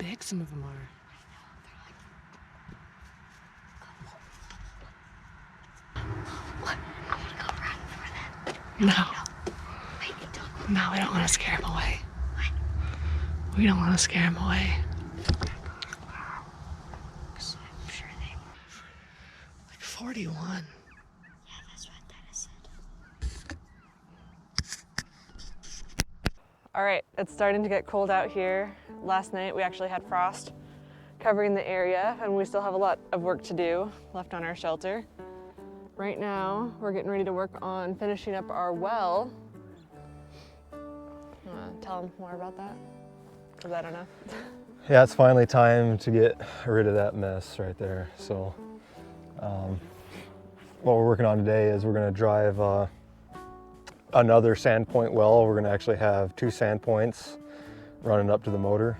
big some of them are. No. No, we don't want to scare him away. We don't want to scare him away. I'm sure they were. Like 41. Yeah, that's what Dennis said. All right, it's starting to get cold out here. Last night we actually had frost covering the area, and we still have a lot of work to do left on our shelter. Right now, we're getting ready to work on finishing up our well. You wanna tell them more about that? Because I don't know. Yeah, it's finally time to get rid of that mess right there. So what we're working on today is we're going to drive another sand point well. We're going to actually have 2 sand points running up to the motor.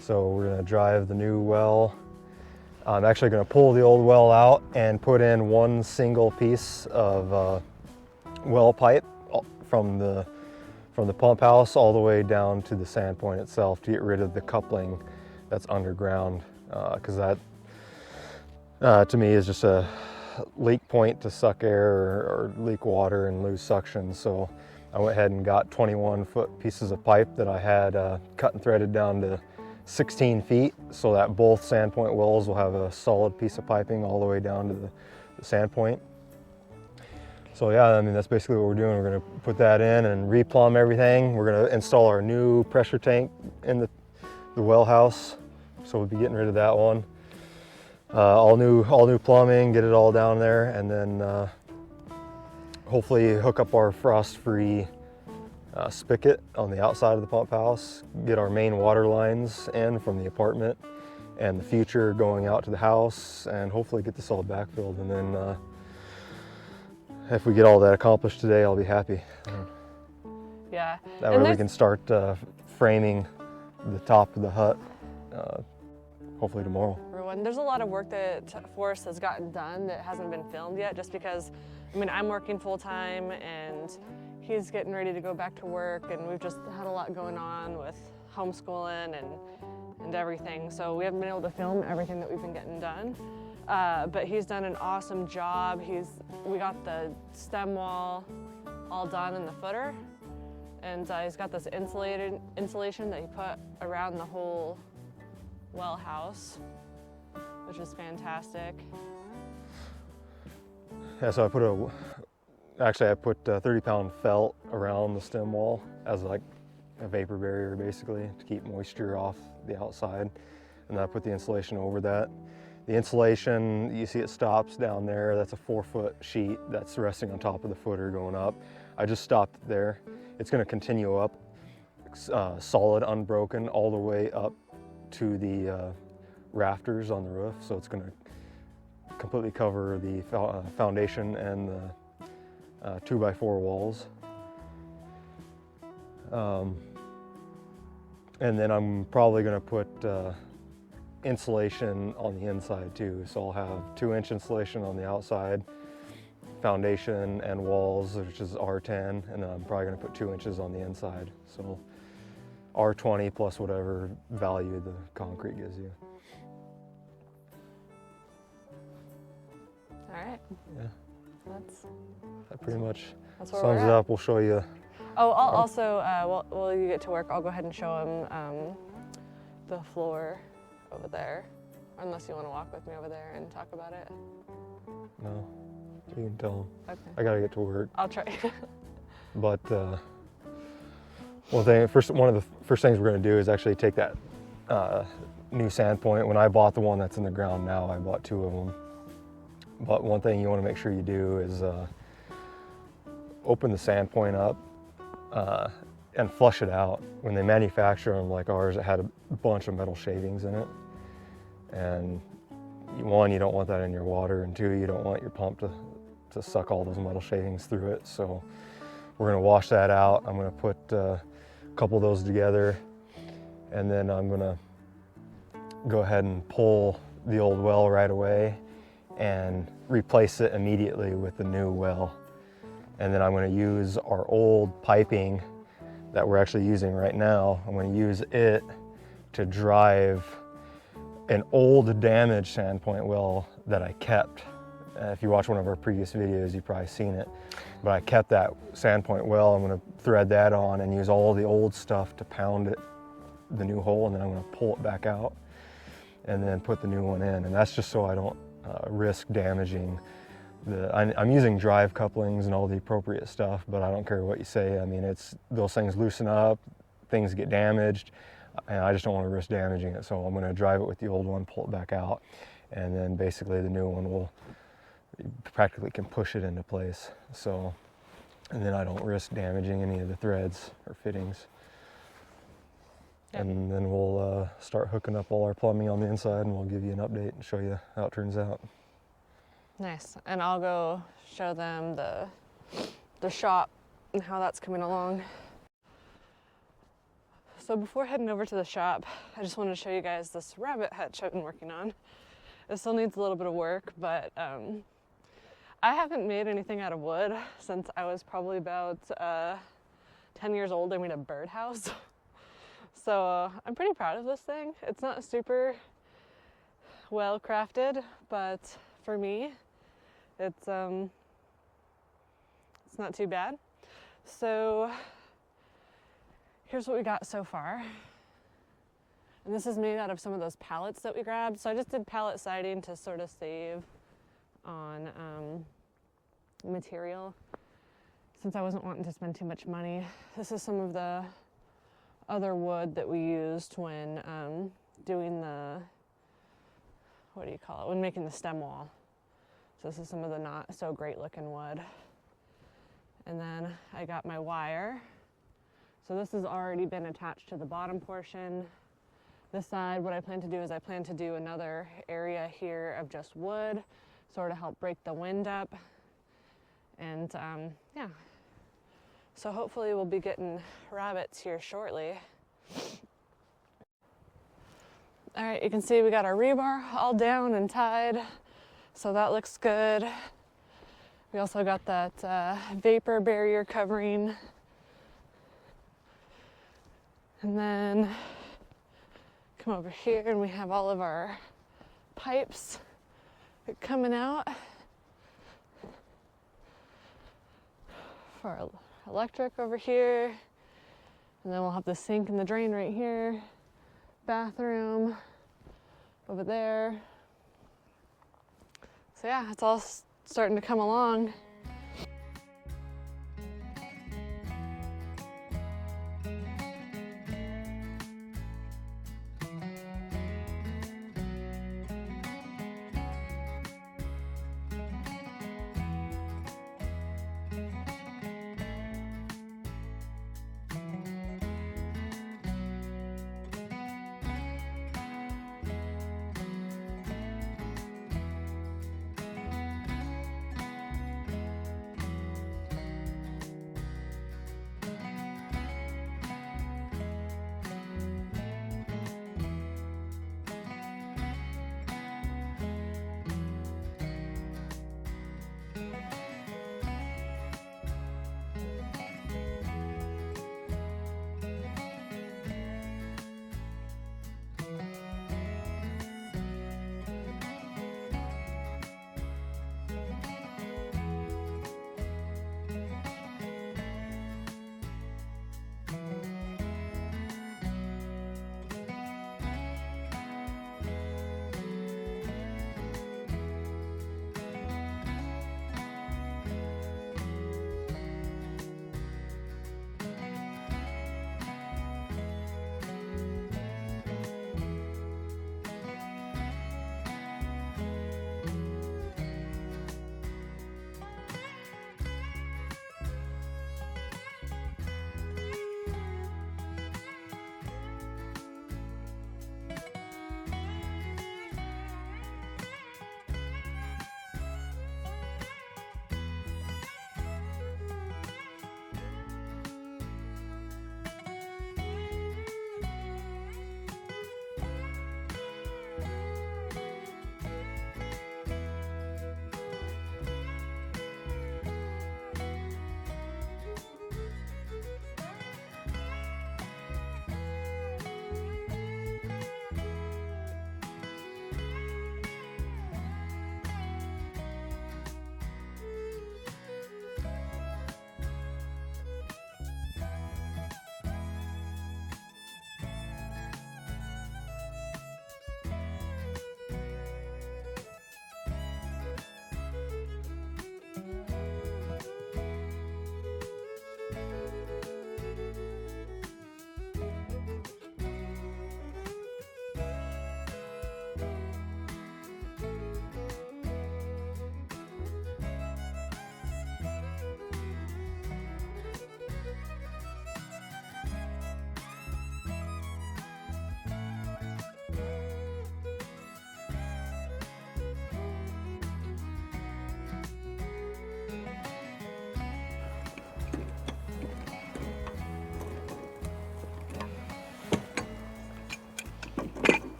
So we're going to drive the new well. I'm actually going to pull the old well out and put in one single piece of well pipe from the pump house all the way down to the sand point itself to get rid of the coupling that's underground, because that to me is just a leak point to suck air or leak water and lose suction. So I went ahead and got 21-foot pieces of pipe that I had cut and threaded down to 16 feet so that both sand point wells will have a solid piece of piping all the way down to the sand point. So yeah, I mean, that's basically what we're doing. We're going to put that in and replumb everything. We're going to install our new pressure tank in the well house. So we'll be getting rid of that one. All new plumbing, get it all down there, and then hopefully hook up our frost-free spigot on the outside of the pump house, get our main water lines in from the apartment and the future going out to the house, and hopefully get this all backfilled. And then if we get all that accomplished today, I'll be happy. Yeah. That way we can start framing the top of the hut hopefully tomorrow. There's a lot of work that Forrest has gotten done that hasn't been filmed yet, just because, I mean, I'm working full time and he's getting ready to go back to work, and we've just had a lot going on with homeschooling and everything. So we haven't been able to film everything that we've been getting done. But he's done an awesome job. We got the stem wall all done in the footer, and he's got this insulation that he put around the whole well house, which is fantastic. Yeah, so I put a 30-pound felt around the stem wall as like a vapor barrier, basically, to keep moisture off the outside. And then I put the insulation over that. The insulation, you see it stops down there. That's a 4-foot sheet that's resting on top of the footer going up. I just stopped it there. It's going to continue up, solid, unbroken, all the way up to the rafters on the roof. So it's going to completely cover the foundation and the 2x4 walls. And then I'm probably going to put insulation on the inside too. So I'll have 2-inch insulation on the outside, foundation and walls, which is R10, and then I'm probably going to put 2 inches on the inside. So R20 plus whatever value the concrete gives you. All right. Yeah. That pretty much that's where sums it up. We'll show you. Oh, I'll also, while you get to work, I'll go ahead and show him the floor over there, unless you want to walk with me over there and talk about it. No, you can tell him. Okay. I gotta get to work. I'll try. But one of the first things we're going to do is actually take that new sand point. When I bought the one that's in the ground now, I bought 2 of them. But one thing you want to make sure you do is open the sand point up and flush it out. When they manufacture them like ours, it had a bunch of metal shavings in it. And 1, you don't want that in your water, and 2, you don't want your pump to suck all those metal shavings through it. So we're going to wash that out. I'm going to put a couple of those together, and then I'm going to go ahead and pull the old well right away and replace it immediately with the new well. And then I'm going to use our old piping that we're actually using right now. I'm going to use it to drive an old damaged sandpoint well that I kept. If you watch one of our previous videos, you've probably seen it. But I kept that sandpoint well. I'm gonna thread that on and use all the old stuff to pound it, the new hole, and then I'm gonna pull it back out and then put the new one in. And that's just so I don't risk damaging I'm using drive couplings and all the appropriate stuff, but I don't care what you say. I mean, those things loosen up, things get damaged, and I just don't want to risk damaging it. So I'm going to drive it with the old one, pull it back out, and then basically the new one will practically can push it into place. So, and then I don't risk damaging any of the threads or fittings. Yep. And then we'll start hooking up all our plumbing on the inside, and we'll give you an update and show you how it turns out. Nice. And I'll go show them the shop and how that's coming along. So before heading over to the shop, I just wanted to show you guys this rabbit hutch I've been working on. It still needs a little bit of work, but I haven't made anything out of wood since I was probably about 10 years old. I made a birdhouse. So I'm pretty proud of this thing. It's not super well crafted, but for me, it's not too bad. So here's what we got so far. And this is made out of some of those pallets that we grabbed. So I just did pallet siding to sort of save on material since I wasn't wanting to spend too much money. This is some of the other wood that we used when doing the, what do you call it, when making the stem wall. So this is some of the not so great looking wood. And then I got my wire. So this has already been attached to the bottom portion. This side, what I plan to do is I plan to do another area here of just wood, sort of help break the wind up. And yeah, so hopefully we'll be getting rabbits here shortly. All right, you can see we got our rebar all down and tied. So that looks good. We also got that vapor barrier covering. And then come over here and we have all of our pipes coming out for our electric over here. And then we'll have the sink and the drain right here. Bathroom over there. So yeah, it's all starting to come along.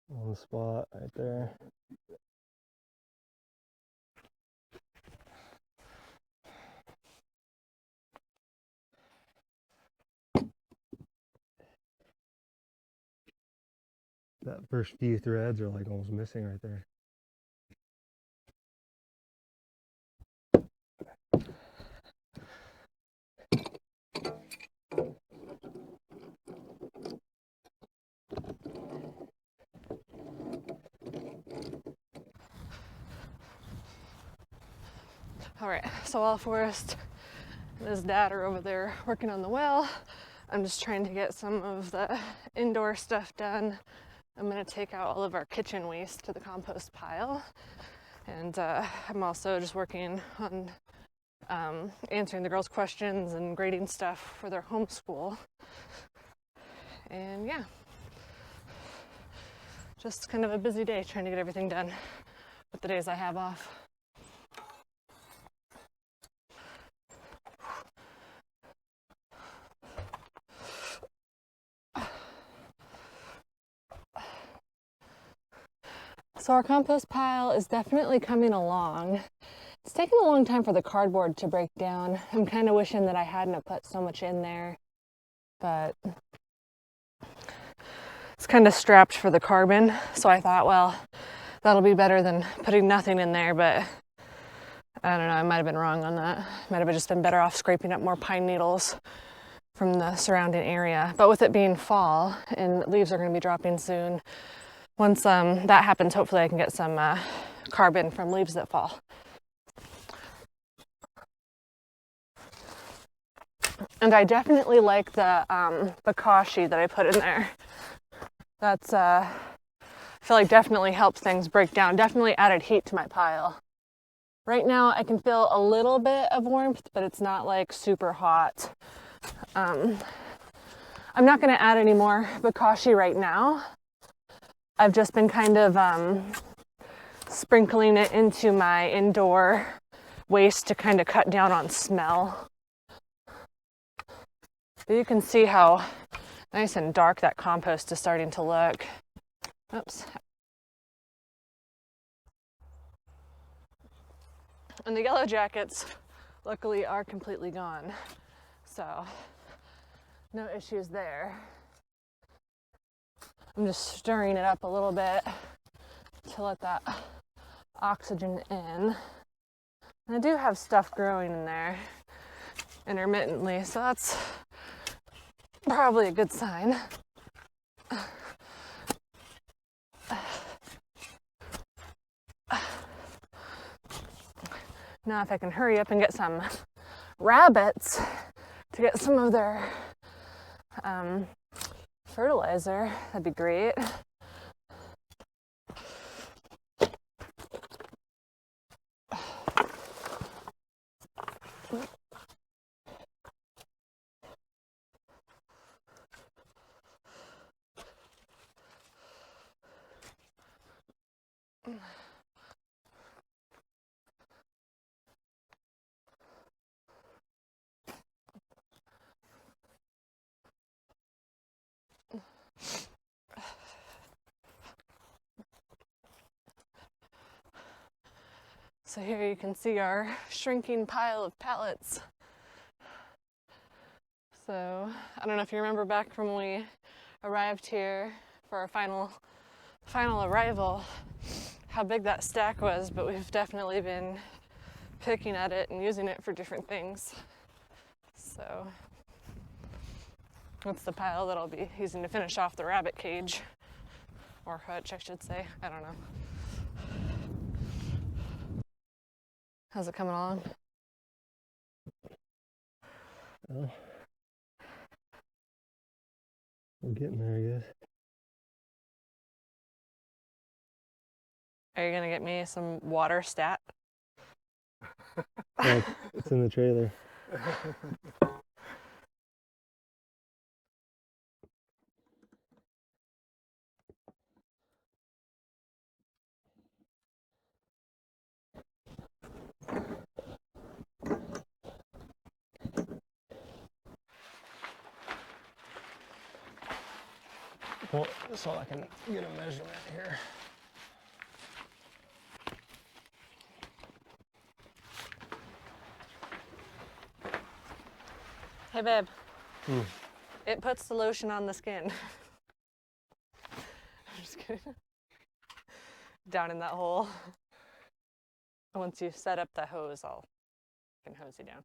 On the spot right there. That first few threads are like almost missing right there. All right, so while Forrest and his dad are over there working on the well, I'm just trying to get some of the indoor stuff done. I'm gonna take out all of our kitchen waste to the compost pile. And I'm also just working on answering the girls' questions and grading stuff for their homeschool. And yeah, just kind of a busy day trying to get everything done with the days I have off. So our compost pile is definitely coming along. It's taken a long time for the cardboard to break down. I'm kind of wishing that I hadn't have put so much in there, but it's kind of strapped for the carbon. So I thought, well, that'll be better than putting nothing in there, but I don't know, I might have been wrong on that. Might have just been better off scraping up more pine needles from the surrounding area. But with it being fall and leaves are going to be dropping soon, once that happens, hopefully I can get some carbon from leaves that fall. And I definitely like the bokashi that I put in there. That's, I feel like definitely helps things break down. Definitely added heat to my pile. Right now I can feel a little bit of warmth, but it's not like super hot. I'm not going to add any more bokashi right now. I've just been kind of sprinkling it into my indoor waste to kind of cut down on smell. But you can see how nice and dark that compost is starting to look. Oops. And the yellow jackets, luckily, are completely gone. So, no issues there. I'm just stirring it up a little bit to let that oxygen in. And I do have stuff growing in there intermittently, so that's probably a good sign. Now if I can hurry up and get some rabbits to get some of their fertilizer, that'd be great. So here you can see our shrinking pile of pallets. So I don't know if you remember back from when we arrived here for our final arrival, how big that stack was, but we've definitely been picking at it and using it for different things. So that's the pile that I'll be using to finish off the rabbit cage, or hutch, I should say. I don't know. How's it coming along? Well, we're getting there, I guess. Are you gonna get me some water stat? Yeah, it's in the trailer. Well, so I can get a measurement here. Hey, babe. It puts the lotion on the skin. I'm just kidding. Down in that hole. Once you set up the hose, I can hose you down.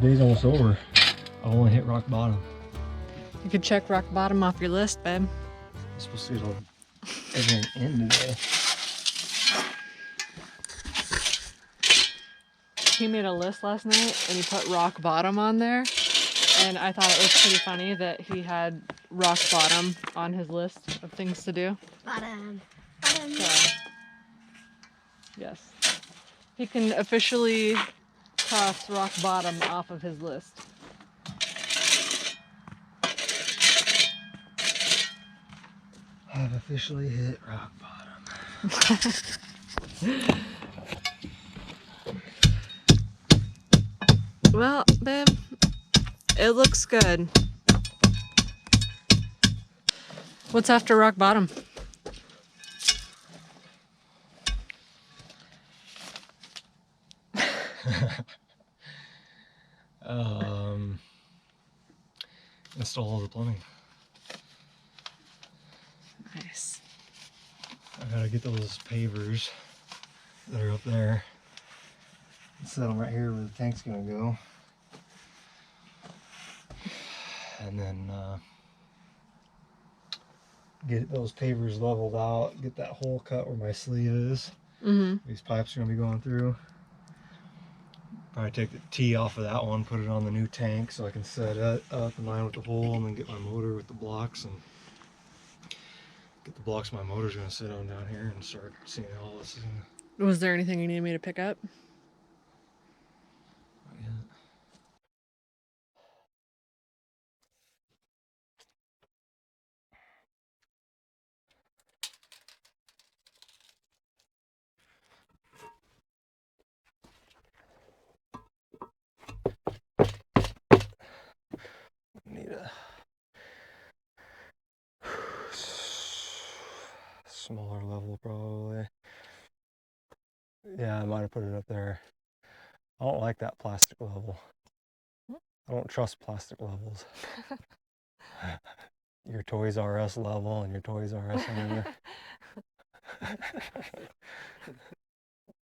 The day's almost over. I only hit rock bottom. You could check rock bottom off your list, babe. I'm supposed to get everything in today. He made a list last night and he put rock bottom on there. And I thought it was pretty funny that he had rock bottom on his list of things to do. Bottom. So, yes. He can officially cross rock bottom off of his list. I've officially hit rock bottom. Well, babe, it looks good. What's after rock bottom? Install the plumbing. Nice. I gotta get those pavers that are up there and set them right here where the tank's gonna go. And then get those pavers leveled out, get that hole cut where my sleeve is. These pipes are gonna be going through. Probably take the T off of that one, put it on the new tank so I can set it up in line with the hole, and then get my motor with the blocks and get the blocks my motor's gonna sit on down here and start seeing how all this is gonna. Was there anything you needed me to pick up? Not yet. Need a smaller level probably. Yeah, I might have put it up there. I don't like that plastic level. I don't trust plastic levels. Your Toys R Us level and your Toys R Us under.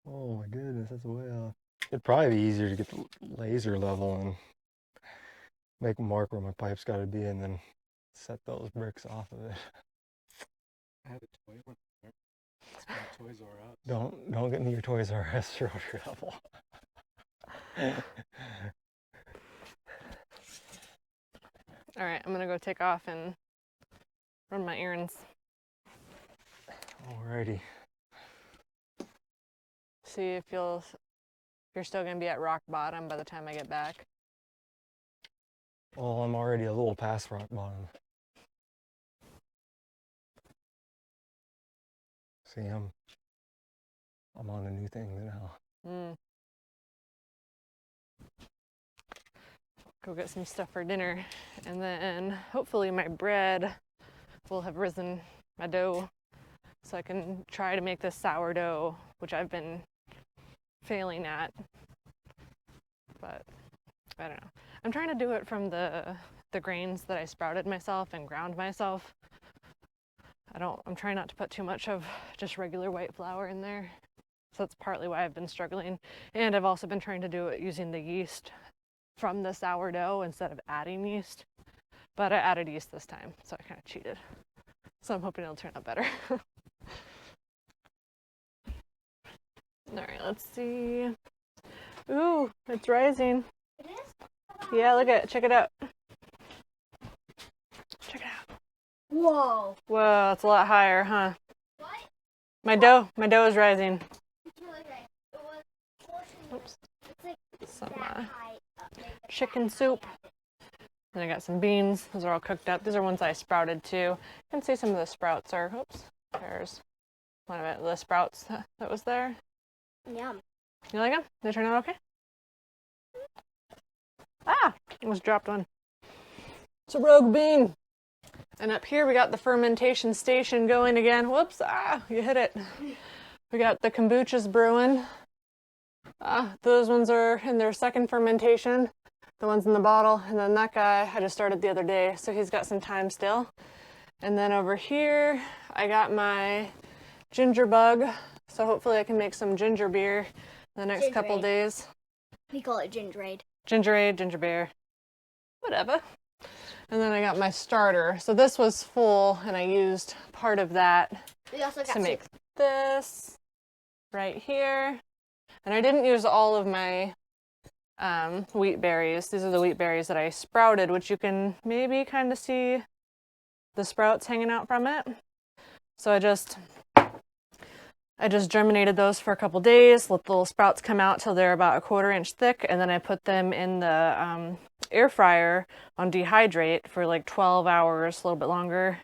Oh my goodness, that's way off. It'd probably be easier to get the laser level and make a mark where my pipe's got to be, and then set those bricks off of it. I have a toy one. It's from Toys R Us. Don't get into your Toys R Us rotary level. All right, I'm gonna go take off and run my errands. Alrighty. See if you're still gonna be at rock bottom by the time I get back. Well, I'm already a little past rock bottom. See, I'm on to new things now. Go get some stuff for dinner, and then hopefully my bread will have risen, my dough, so I can try to make this sourdough, which I've been failing at. But I don't know. I'm trying to do it from the grains that I sprouted myself and ground myself. I'm trying not to put too much of just regular white flour in there. So that's partly why I've been struggling. And I've also been trying to do it using the yeast from the sourdough instead of adding yeast. But I added yeast this time, so I kind of cheated. So I'm hoping it'll turn out better. All right, let's see. Ooh, it's rising. It is? Yeah, look at it. Check it out. Check it out. Whoa. Whoa, it's a lot higher, huh? What? My dough is rising. It's really great. It was fortunate. Oops. It's like Some that high up there. chicken soup. And I got some beans. Those are all cooked up. These are ones I sprouted too. You can see some of the sprouts are, oops, there's one of it, the sprouts that was there. Yum. You like them? They turn out okay? Ah, almost dropped one. It's a rogue bean. And up here we got the fermentation station going again. Whoops, you hit it. We got the kombuchas brewing. Those ones are in their second fermentation, the ones in the bottle. And then that guy I just started the other day, so he's got some time still. And then over here, I got my ginger bug. So hopefully I can make some ginger beer in the next couple days. We call it gingerade. Gingerade, ginger beer, whatever. And then I got my starter. So this was full, and I used part of that We also got to make soup. this right here. And I didn't use all of my wheat berries. These are the wheat berries that I sprouted, which you can maybe kind of see the sprouts hanging out from it. So I just germinated those for a couple days, let the little sprouts come out till they're about 1/4 inch thick, and then I put them in the air fryer on dehydrate for like 12 hours, a little bit longer.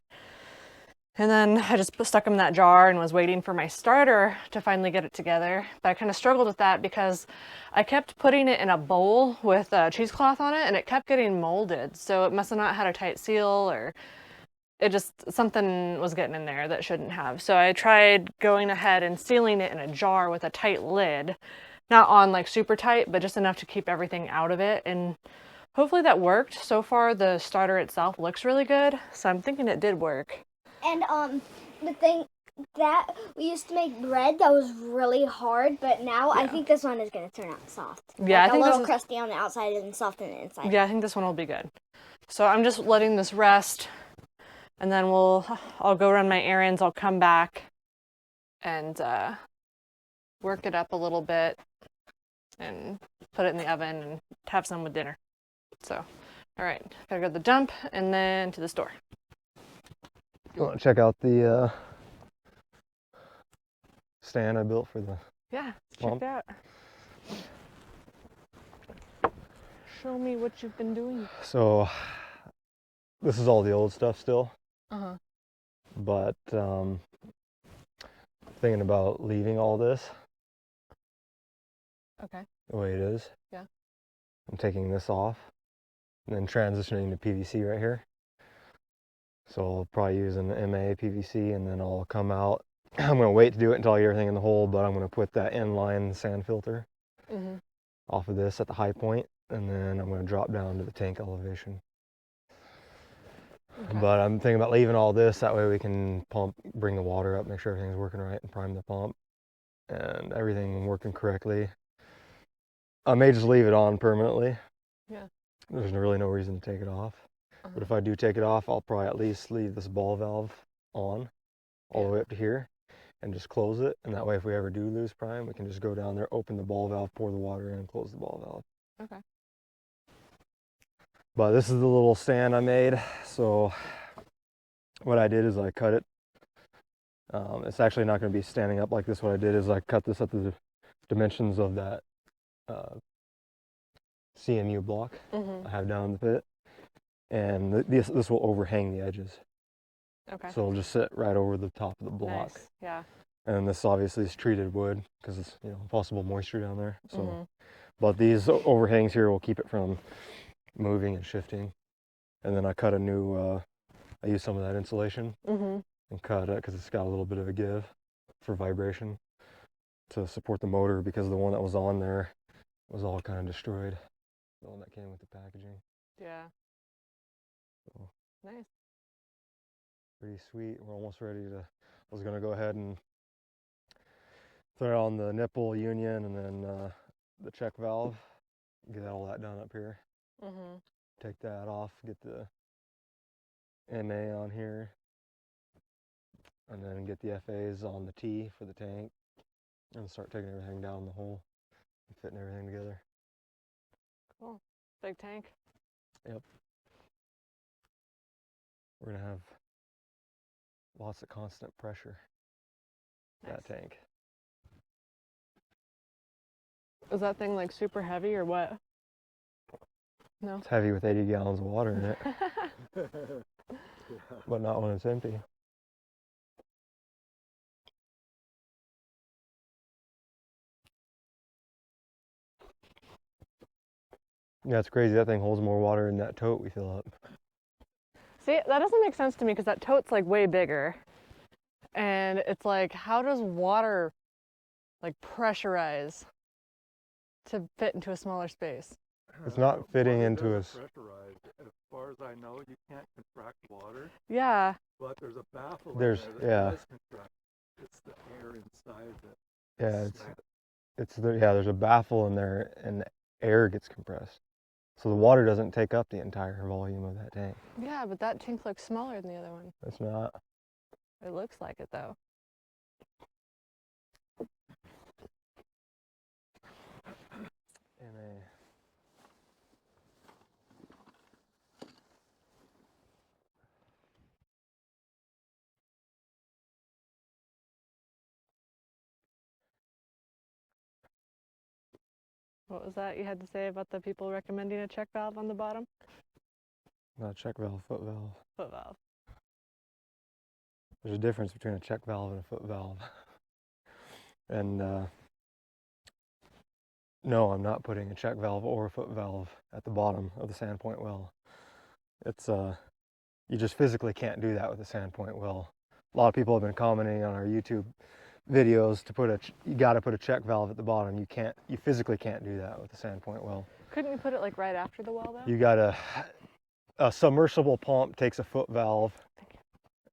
And then I just stuck them in that jar and was waiting for my starter to finally get it together. But I kind of struggled with that because I kept putting it in a bowl with cheesecloth on it, and it kept getting molded. So it must have not had a tight seal, or something was getting in there that shouldn't have. So I tried going ahead and sealing it in a jar with a tight lid, not on like super tight, but just enough to keep everything out of it. And hopefully that worked. So far the starter itself looks really good, so I'm thinking it did work. And the thing that we used to make bread that was really hard, but now I think this one is gonna turn out soft. Yeah, like I think a little this is, crusty on the outside and soft on the inside. yeah, I think this one will be good. So I'm just letting this rest, and then I'll go run my errands. I'll come back and work it up a little bit and put it in the oven and have some with dinner. So, all right, gotta go to the dump and then to the store. You want to check out the stand I built for the Yeah, check Mom? it out. Show me what you've been doing. So this is all the old stuff still, Uh-huh. but thinking about leaving all this Okay. the way it is. Yeah. I'm taking this off and then transitioning to PVC right here. So I'll probably use an MA PVC, and then I'll come out. I'm going to wait to do it until I get everything in the hole, but I'm going to put that inline sand filter Mm-hmm. off of this at the high point, and then I'm going to drop down to the tank elevation. Okay. But I'm thinking about leaving all this, that way we can bring the water up, make sure everything's working right, and prime the pump and everything working correctly. I may just leave it on permanently. Yeah. There's really no reason to take it off. Uh-huh. But if I do take it off, I'll probably at least leave this ball valve on all the way up to here and just close it. And that way, if we ever do lose prime, we can just go down there, open the ball valve, pour the water in, and close the ball valve. Okay. But this is the little stand I made. So what I did is I cut it. It's actually not going to be standing up like this. What I did is I cut this at the dimensions of that CMU block Mm-hmm. I have down in the pit. And this will overhang the edges. Okay. So it'll just sit right over the top of the block. Nice. Yeah. And this obviously is treated wood because it's possible moisture down there. So, Mhm. but these overhangs here will keep it from moving and shifting. And then I cut a new. I used some of that insulation Mm-hmm. and cut it because it's got a little bit of a give for vibration to support the motor, because the one that was on there was all kind of destroyed. The one that came with the packaging. Yeah. So. Nice. Pretty sweet. We're almost ready to. I was gonna go ahead and throw on the nipple union and then the check valve. Get all that done up here. Mm-hmm. Take that off. Get the MA on here, and then get the FAs on the T for the tank. and start taking everything down the hole and fitting everything together. Cool. Big tank. Yep. We're gonna have lots of constant pressure in that tank. Is that thing like super heavy or what? No. It's heavy with 80 gallons of water in it, but not when it's empty. Yeah, it's crazy. That thing holds more water in that tote we fill up. See, that doesn't make sense to me because that tote's like way bigger. And it's like, how does water like pressurize to fit into a smaller space? It's not fitting into us. Pressurized. As far as I know, you can't contract water, Yeah. but there's a baffle There's- in there that yeah. does contract. It's the air inside that. Yeah, there's a baffle in there, and the air gets compressed, so the water doesn't take up the entire volume of that tank. Yeah, but that tank looks smaller than the other one. It's not. It looks like it though. In a What was that you had to say about the people recommending a check valve on the bottom? not a check valve, foot valve. Foot valve. There's a difference between a check valve and a foot valve. And no, I'm not putting a check valve or a foot valve at the bottom of the sandpoint well. It's you just physically can't do that with a sandpoint well. A lot of people have been commenting on our YouTube videos to put you got to put a check valve at the bottom. You physically can't do that with a sandpoint well. Couldn't you put it like right after the well though? You got a submersible pump takes a foot valve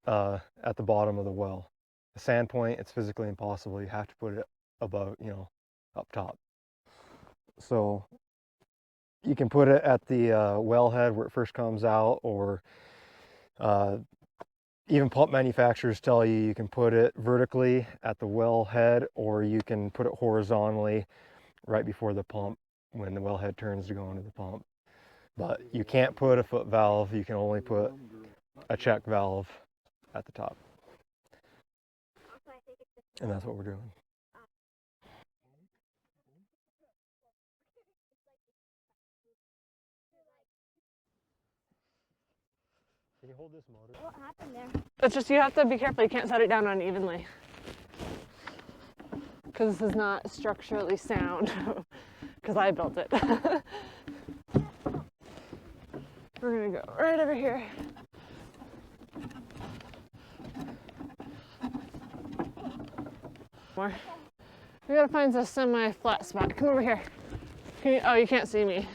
at the bottom of the well. A sandpoint, it's physically impossible. You have to put it above, up top. So you can put it at the wellhead where it first comes out, or even pump manufacturers tell you can put it vertically at the wellhead, or you can put it horizontally right before the pump when the wellhead turns to go into the pump. But you can't put a foot valve. You can only put a check valve at the top. And that's what we're doing. Can you hold this motor? What happened there? It's just you have to be careful. You can't set it down unevenly. Because this is not structurally sound. Because I built it. We're going to go right over here. More. We gotta find a semi-flat spot. Come over here. Oh, you can't see me.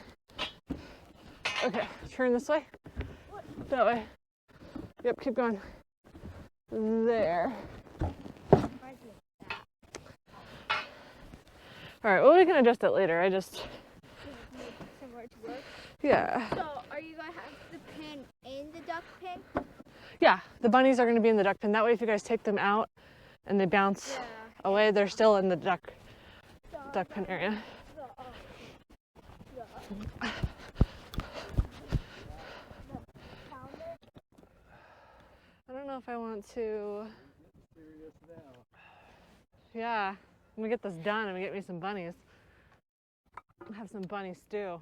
Okay, turn this way. That way. Yep, keep going. There. Alright, well, we can adjust it later. Somewhere to work. Yeah. So, are you gonna have the pin in the duck pin? Yeah, the bunnies are gonna be in the duck pen. That way, if you guys take them out and they bounce away, they're still in the duck pen area. I don't know if I want to. Yeah, I'm gonna get this done and get me some bunnies. Have some bunny stew.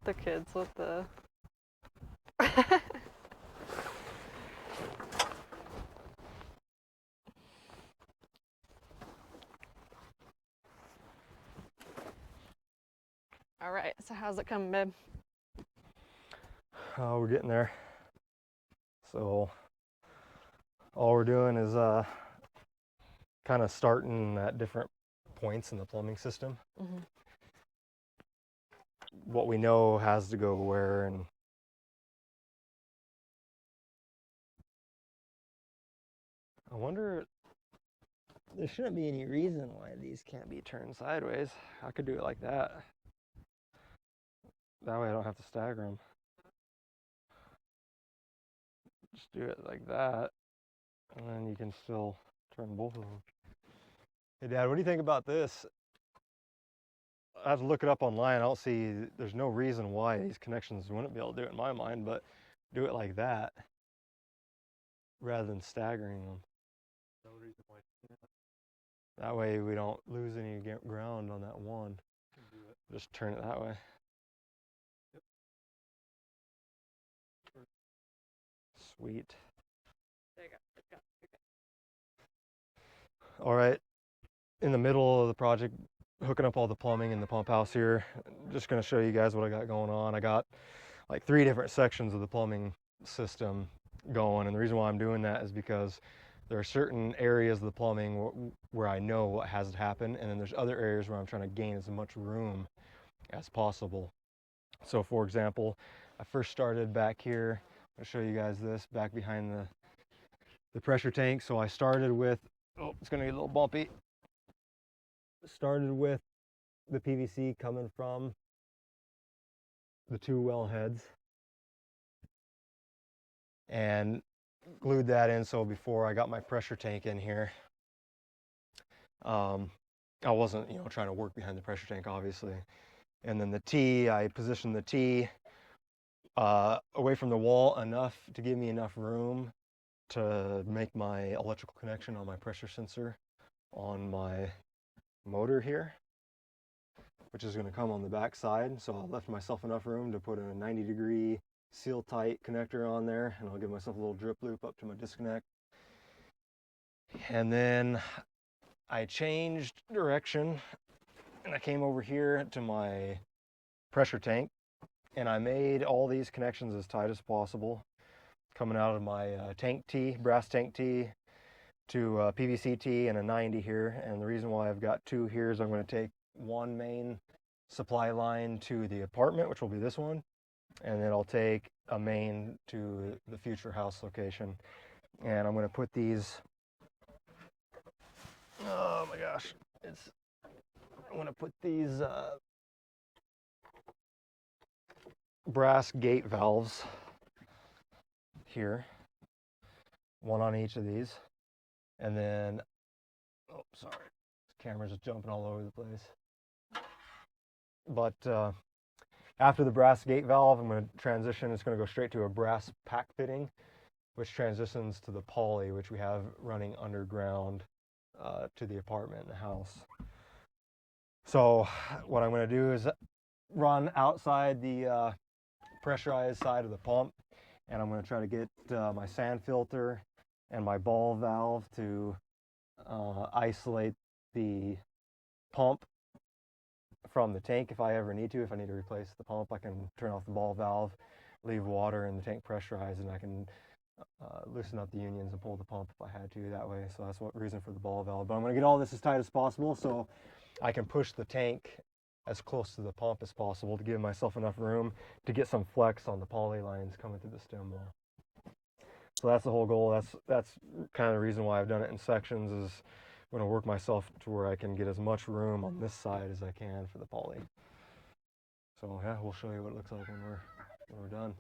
The kids with the... All right, so how's it coming, babe? Oh, we're getting there. So all we're doing is kind of starting at different points in the plumbing system. Mm-hmm. What we know has to go where, and I wonder, there shouldn't be any reason why these can't be turned sideways. I could do it like that. That way I don't have to stagger them. Just do it like that, and then you can still turn both of them. Hey Dad, what do you think about this? I have to look it up online. I don't see, there's no reason why these connections wouldn't be able to do it in my mind, but do it like that rather than staggering them. No reason why. That way we don't lose any ground on that one. Can do it. Just turn it that way. Yep. Sweet. There you go. All right, in the middle of the project, hooking up all the plumbing in the pump house here. Just gonna show you guys what I got going on. I got like 3 different sections of the plumbing system going, and the reason why I'm doing that is because there are certain areas of the plumbing where I know what has to happen, and then there's other areas where I'm trying to gain as much room as possible. So for example, I first started back here. I'll show you guys this, back behind the pressure tank. So I started with, oh, it's gonna get a little bumpy. Started with the PVC coming from the 2 well heads and glued that in. So before I got my pressure tank in here, I wasn't, trying to work behind the pressure tank, obviously. And then the T, I positioned the T away from the wall enough to give me enough room to make my electrical connection on my pressure sensor on my motor here, which is going to come on the back side. So I left myself enough room to put a 90-degree seal tight connector on there, and I'll give myself a little drip loop up to my disconnect. And then I changed direction and I came over here to my pressure tank, and I made all these connections as tight as possible, coming out of my tank T, brass tank T, to a PVC T and a 90 here. And the reason why I've got 2 here is I'm going to take one main supply line to the apartment, which will be this one, and then I'll take a main to the future house location. And I'm going to put these, oh my gosh, I'm going to put these brass gate valves here, one on each of these. And then, oh, sorry, this camera's just jumping all over the place. But after the brass gate valve, I'm going to transition. It's going to go straight to a brass pack fitting, which transitions to the poly, which we have running underground to the apartment and the house. So what I'm going to do is run outside the pressurized side of the pump, and I'm going to try to get my sand filter and my ball valve to isolate the pump from the tank if I ever need to. If I need to replace the pump, I can turn off the ball valve, leave water in the tank pressurized, and I can loosen up the unions and pull the pump if I had to that way. So that's what reason for the ball valve. But I'm going to get all this as tight as possible so I can push the tank as close to the pump as possible to give myself enough room to get some flex on the poly lines coming through the stem wall. So that's the whole goal. That's kind of the reason why I've done it in sections, is I'm going to work myself to where I can get as much room on this side as I can for the poly. So yeah, we'll show you what it looks like when we're done.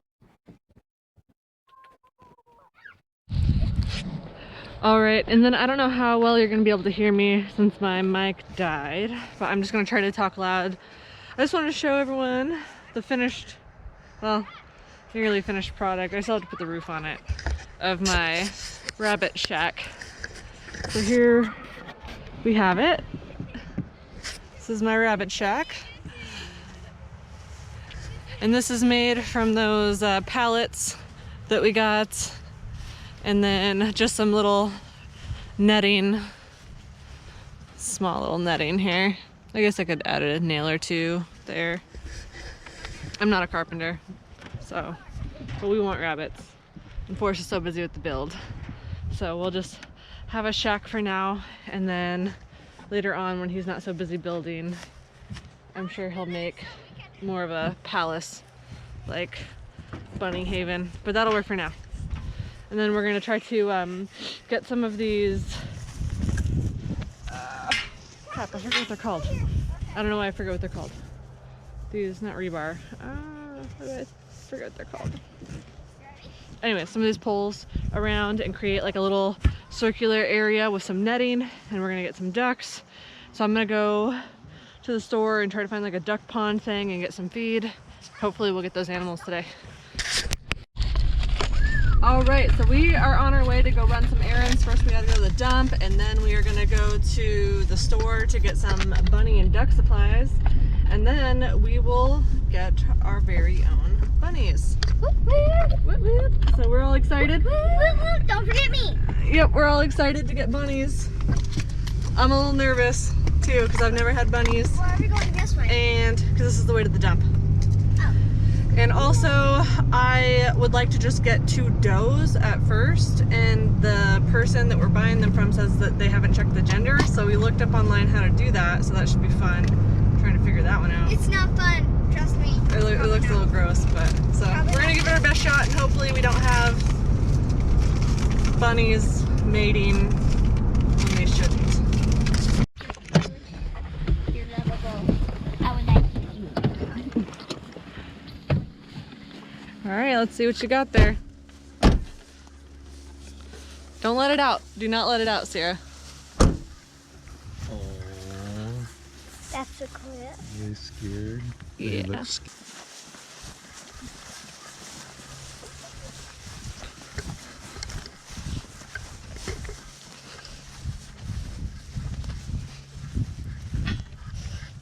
All right, and then I don't know how well you're gonna be able to hear me since my mic died, but I'm just gonna try to talk loud. I just wanted to show everyone the finished, well, nearly finished product. I still have to put the roof on it, of my rabbit shack. So here we have it. This is my rabbit shack. And this is made from those pallets that we got. And then just some little netting, small little netting here. I guess I could add a nail or two there. I'm not a carpenter, so, but we want rabbits. And Forrest is so busy with the build. So we'll just have a shack for now, and then later on when he's not so busy building, I'm sure he'll make more of a palace, like bunny haven, but that'll work for now. And then we're gonna try to get some of these, crap, I forget what they're called. I don't know why I forget what they're called. These, not rebar, I forget what they're called. Anyway, some of these poles around and create like a little circular area with some netting, and we're gonna get some ducks. So I'm gonna go to the store and try to find like a duck pond thing and get some feed. Hopefully we'll get those animals today. All right, so we are on our way to go run some errands. First we gotta go to the dump, and then we are gonna go to the store to get some bunny and duck supplies. And then we will get our very own bunnies. Whoop, whoop. Whoop, whoop. So we're all excited. Whoop, whoop. Don't forget me. Yep, we're all excited to get bunnies. I'm a little nervous too because I've never had bunnies. Why are we going this way? And because this is the way to the dump. Oh. And also, I would like to just get 2 does at first, and the person that we're buying them from says that they haven't checked the gender, so we looked up online how to do that, so that should be fun. I'm trying to figure that one out. It's not fun, trust me. It looks a little gross, but so we're gonna give it our best shot, and hopefully we don't have bunnies mating when they shouldn't. You're lovable. I would like you. All right, let's see what you got there. Don't let it out. Do not let it out, Sierra. That's a clip. Really scared. Yeah. They look scared.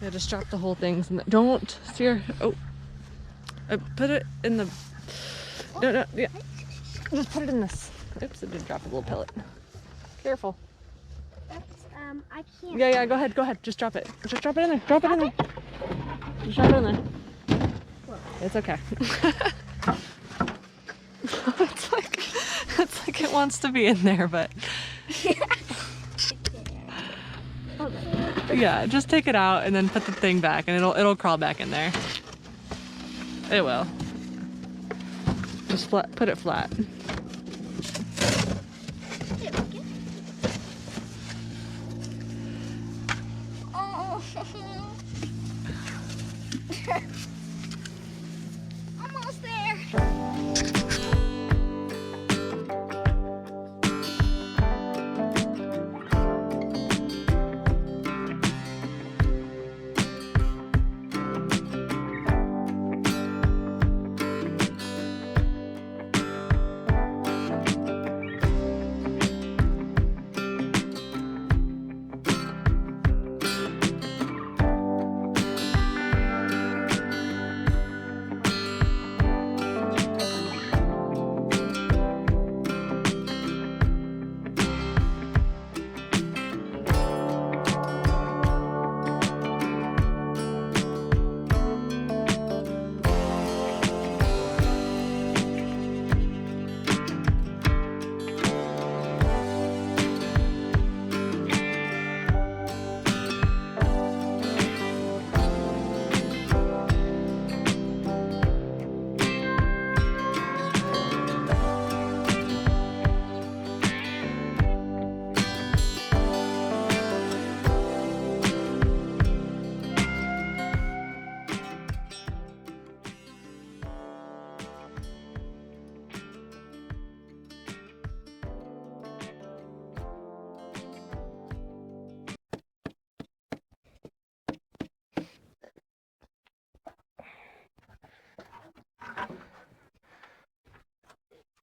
Yeah, just drop the whole things and don't, Sierra. Oh, put it in the. No, yeah. Just put it in this. Oops, it did drop a little pellet. Careful. That's, I can't. Yeah, go ahead. Just drop it. Just drop it in there. Drop it in there. Just drop it in there. It's okay. it's like it wants to be in there, but yeah, just take it out and then put the thing back, and it'll crawl back in there. It will. Just put it flat. Oh. Almost there.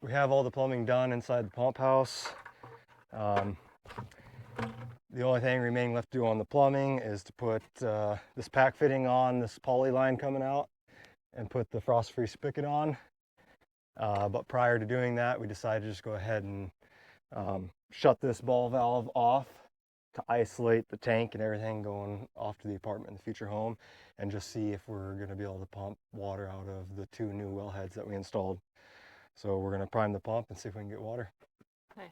We have all the plumbing done inside the pump house. The only thing remaining left to do on the plumbing is to put this pack fitting on this poly line coming out. and put the frost-free spigot on. But prior to doing that, we decided to just go ahead and shut this ball valve off to isolate the tank and everything going off to the apartment in the future home, and just see if we're going to be able to pump water out of the 2 new well heads that we installed. So we're going to prime the pump and see if we can get water. Nice.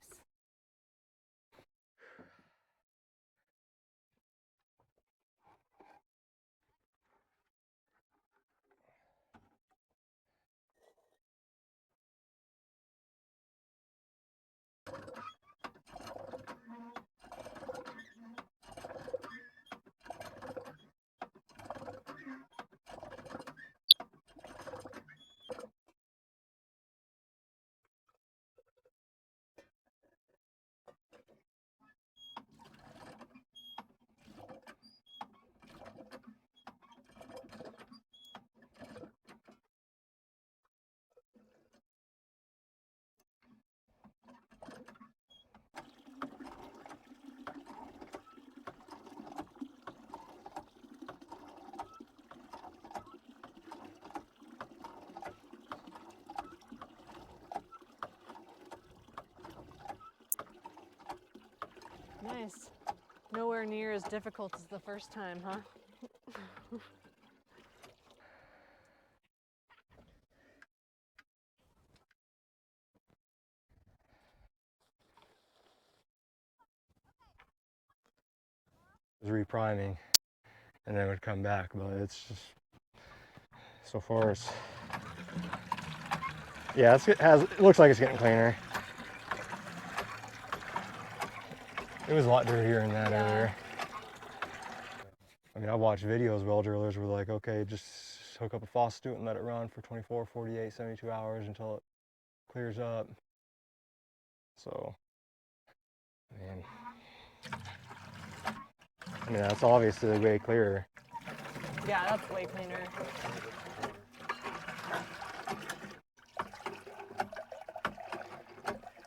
Nice. Nowhere near as difficult as the first time, huh? It was repriming, and then it would come back, but it's just, so far it's, yeah, it looks like it's getting cleaner. It was a lot dirtier in that earlier. I mean, I watched videos, well drillers were like, okay, just hook up a faucet to it and let it run for 24, 48, 72 hours until it clears up. So, I mean, that's obviously way clearer. Yeah, that's way cleaner.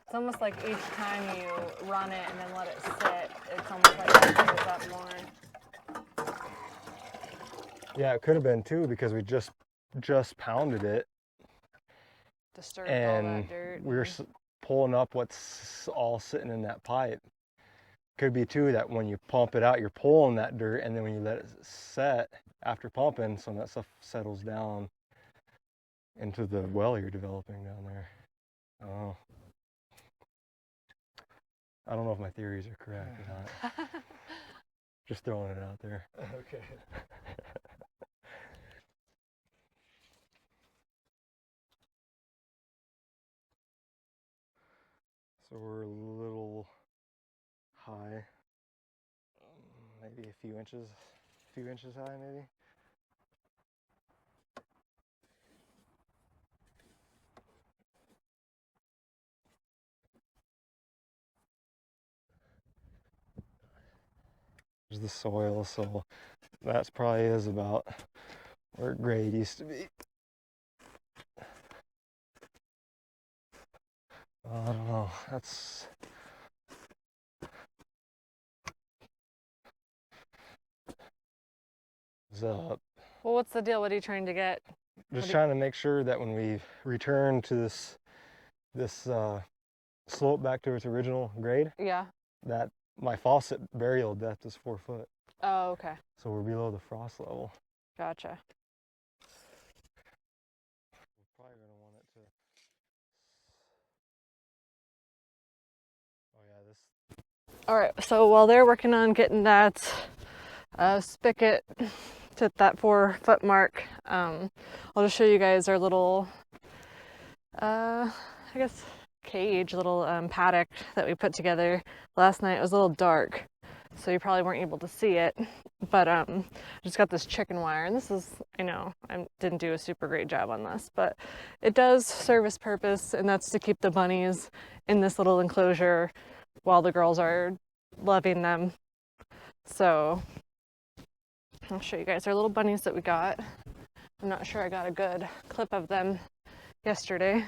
It's almost like each time you run it and then let it sit, it's almost like it clears up more. Yeah, it could have been too, because we just pounded it. Disturbed all that And dirt. we were pulling up what's all sitting in that pipe. Could be too that when you pump it out, you're pulling that dirt, and then when you let it set after pumping, some of that stuff settles down into the well you're developing down there. Oh, I don't know if my theories are correct or not. Just throwing it out there. Okay. So we're a little high, maybe a few inches high, maybe. There's the soil, so that's probably is about where grade used to be. I don't know, that's up. Well, what's the deal? What are you trying to get? Just trying to make sure that when we return to this slope back to its original grade, Yeah. that my faucet burial depth is 4 foot. Oh, okay. So we're below the frost level. Gotcha. We're probably gonna want it to. Oh yeah, this. All right. So while they're working on getting that spigot to that 4 foot mark, I'll just show you guys our little, I guess, cage, little paddock that we put together last night. It was a little dark, so you probably weren't able to see it, but I just got this chicken wire, and this is, I know I didn't do a super great job on this, but it does serve its purpose, and that's to keep the bunnies in this little enclosure while the girls are loving them. So I'll show you guys our little bunnies that we got. I'm not sure I got a good clip of them yesterday.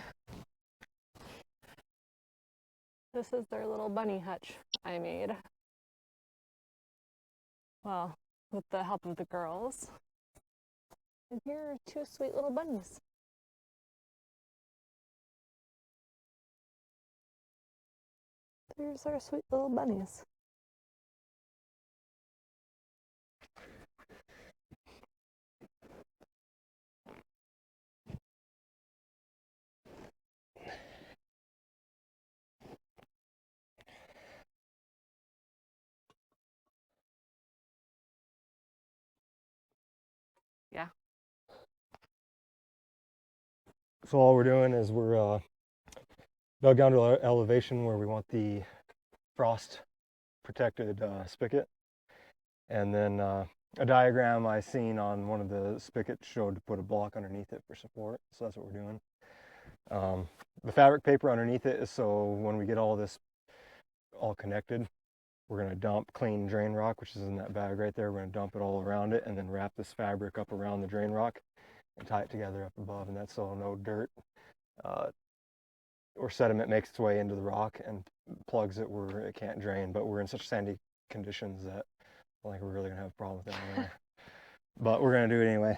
This is their little bunny hutch I made. Well, with the help of the girls. And here are two sweet little bunnies. There's our sweet little bunnies. Yeah. So all we're doing is we're dug down to an elevation where we want the frost protected spigot. And then a diagram I seen on one of the spigots showed to put a block underneath it for support. So that's what we're doing. The fabric paper underneath it is so when we get all this all connected, we're going to dump clean drain rock, which is in that bag right there. We're going to dump it all around it and then wrap this fabric up around the drain rock and tie it together up above. And that's so no dirt or sediment makes its way into the rock and plugs it where it can't drain. But we're in such sandy conditions that I don't think we're really going to have a problem with that anyway. But we're going to do it anyway.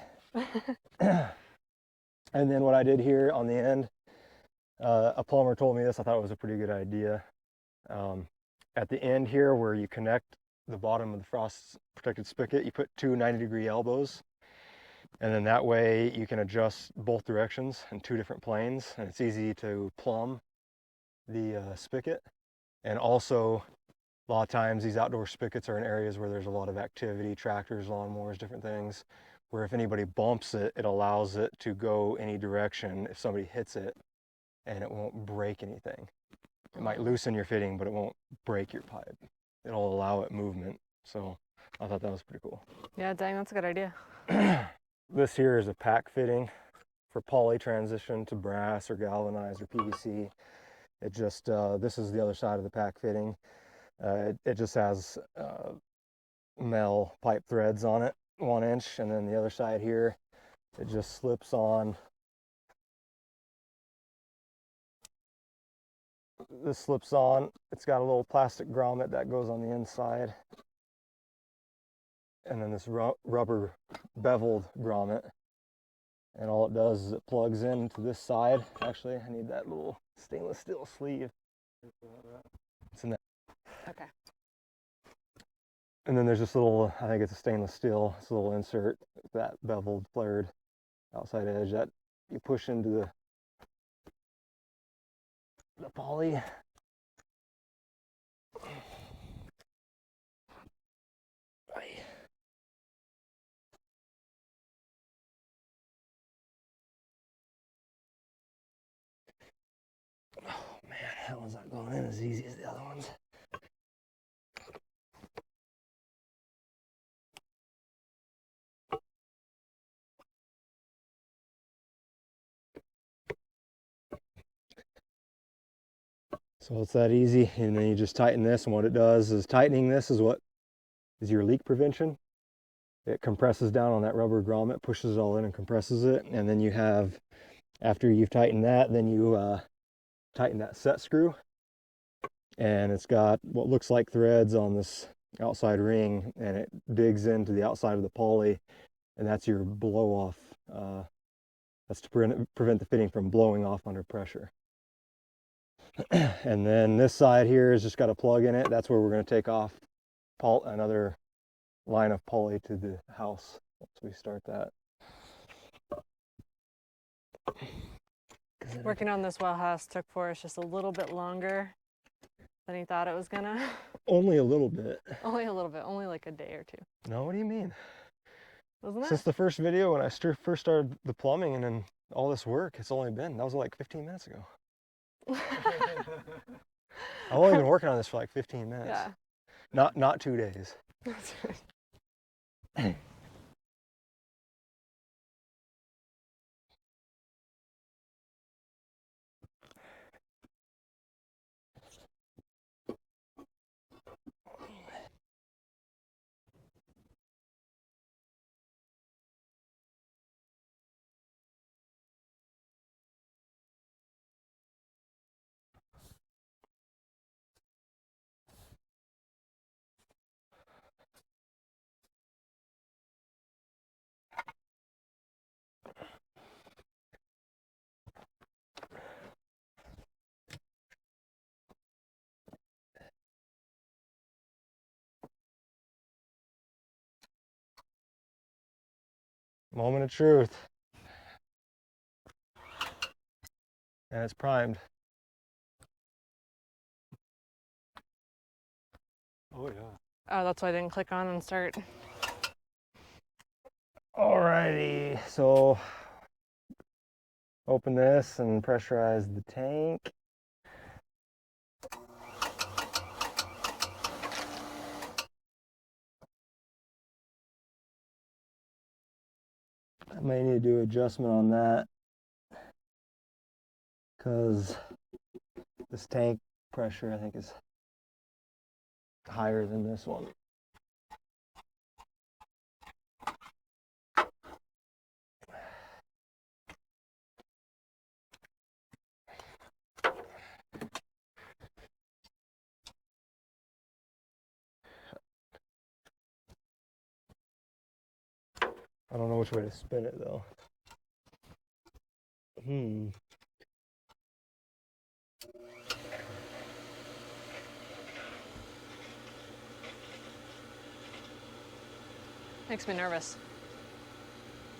And then what I did here on the end, a plumber told me this. I thought it was a pretty good idea. At the end here where you connect the bottom of the frost protected spigot, you put two 90-degree elbows, and then that way you can adjust both directions in two different planes, and it's easy to plumb the spigot. And also a lot of times these outdoor spigots are in areas where there's a lot of activity, tractors, lawnmowers, different things, where if anybody bumps it, it allows it to go any direction if somebody hits it, and it won't break anything. It might loosen your fitting, but it won't break your pipe. It'll allow it movement. So I thought that was pretty cool. Yeah, dang, that's a good idea. This here is a pack fitting for poly transition to brass or galvanized or PVC. It just, this is the other side of the pack fitting. It just has metal pipe threads on it, 1 inch, and then the other side here, it just slips on. This slips on. It's got a little plastic grommet that goes on the inside, and then this rubber beveled grommet, and all it does is it plugs into this side. Actually, I need that little stainless steel sleeve. It's in that. Okay. And then there's this little, I think it's a stainless steel, this little insert, that beveled flared outside edge that you push into the poly. Oh man, that one's not going in as easy as the other ones. So it's that easy, and then you just tighten this, and what it does is tightening this is what is your leak prevention. It compresses down on that rubber grommet, pushes it all in and compresses it, and then you have, after you've tightened that, then you tighten that set screw, and it's got what looks like threads on this outside ring, and it digs into the outside of the poly, and that's your blow off. That's to prevent the fitting from blowing off under pressure. And then this side here has just got a plug in it. That's where we're going to take off another line of poly to the house once we start that. Working on this well house took Forrest just a little bit longer than he thought it was gonna. Only a little bit. Only a little bit, only like a day or two. No, what do you mean? Wasn't it? Since the first video when I first started the plumbing and then all this work, it's only been, that was like 15 minutes ago. I've only been working on this for like 15 minutes. Yeah. Not 2 days. That's right. Moment of truth. And it's primed. Oh, yeah. Oh, that's why I didn't click on and start. Alrighty, so open this and pressurize the tank. I may need to do adjustment on that because this tank pressure I think is higher than this one. I don't know which way to spin it though. Makes me nervous.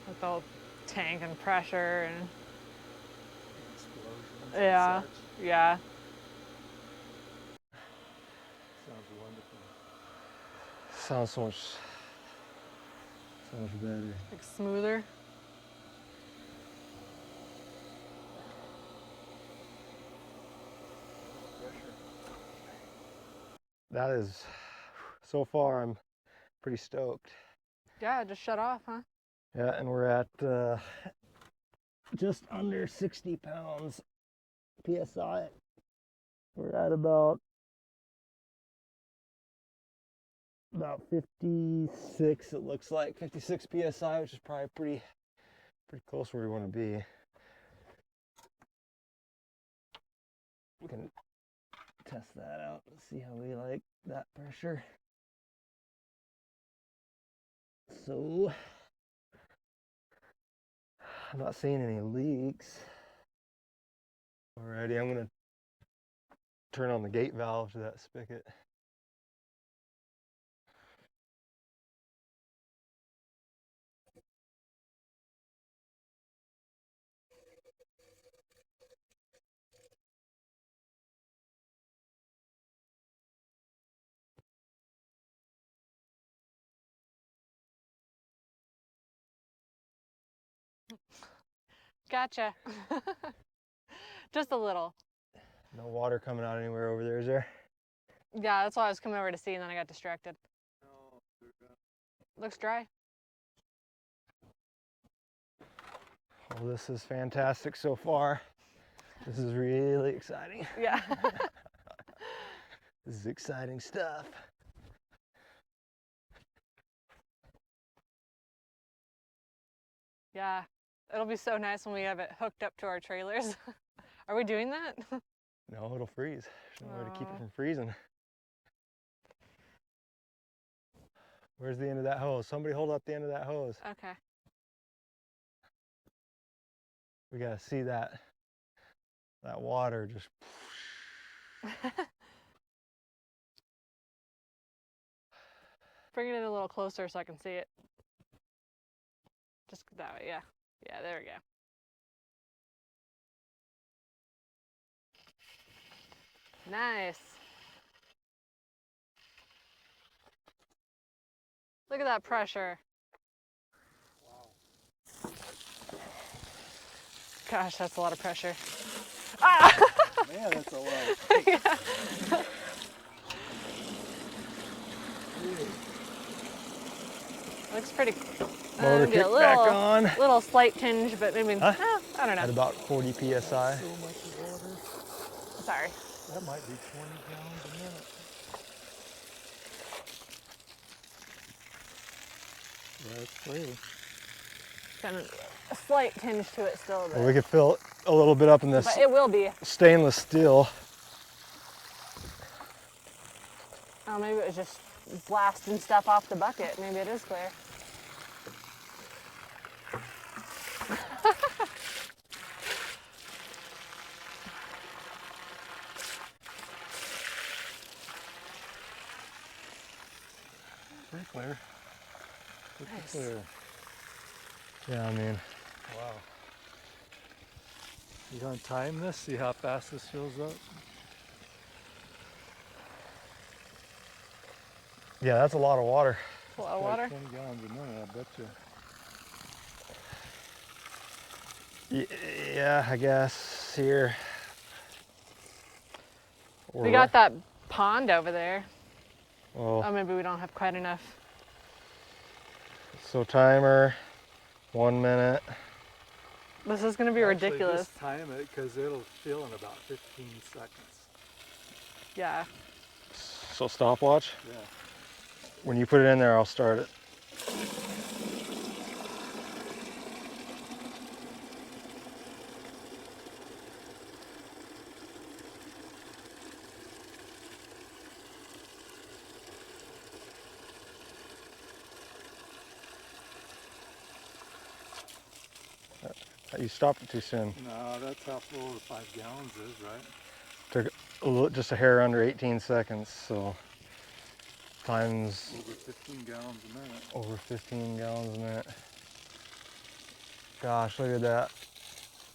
With the whole tank and pressure and Explosions. yeah, Such. yeah. Sounds wonderful. Sounds so much better. Like smoother. That is, so far I'm pretty stoked. Yeah, just shut off, huh? Yeah, and we're at just under 60 pounds PSI. We're at about 56, it looks like, 56 PSI, which is probably pretty close where we want to be. We can test that out and see how we like that pressure. So, I'm not seeing any leaks. Alrighty, I'm gonna turn on the gate valve to that spigot. Gotcha. Just a little. No water coming out anywhere over there, is there? Yeah, that's why I was coming over to see and then I got distracted. Looks dry. Well, this is fantastic so far. This is really exciting. Yeah. This is exciting stuff. Yeah. It'll be so nice when we have it hooked up to our trailers. Are we doing that? No, it'll freeze. There's no way to keep it Oh. from freezing. Where's the end of that hose? Somebody hold up the end of that hose. Okay. We gotta see that water just. Bring it in a little closer so I can see it. Just that way, yeah. Yeah, there we go. Nice. Look at that pressure. Wow. Gosh, that's a lot of pressure. Ah! Man, that's a lot. Yeah. Looks pretty. Motor Maybe a kick back on. little slight tinge, but maybe Huh? I don't At know. about 40 PSI. So much water. Sorry. That might be 20 gallons a minute. That's crazy. Got a slight tinge to it still, Well, we could fill a little bit up in this but it will be. stainless steel. Oh, maybe it was just blasting stuff off the bucket. Maybe it is clear. Pretty clear. Pretty Nice. clear. Yeah, I mean, Wow. You gonna time this? See how fast this fills up? yeah, that's a lot of water. A lot of Probably water. 20 gallons a minute, I bet you. Yeah, I guess here. We got that pond over there. Well, Oh, maybe we don't have quite enough. so timer, 1 minute. This is gonna be Actually, ridiculous. just time it because it'll fill in about 15 seconds. Yeah. So stopwatch. Yeah. When you put it in there, I'll start it. You stopped it too soon. No, that's how full the 5 gallons is, right? Took just a hair under 18 seconds, so times Over 15 gallons a minute. over 15 gallons a minute. Gosh, look at that.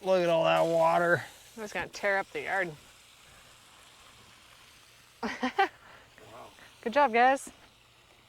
Look at all that water. I was gonna tear up the yard. Wow. Good job, guys.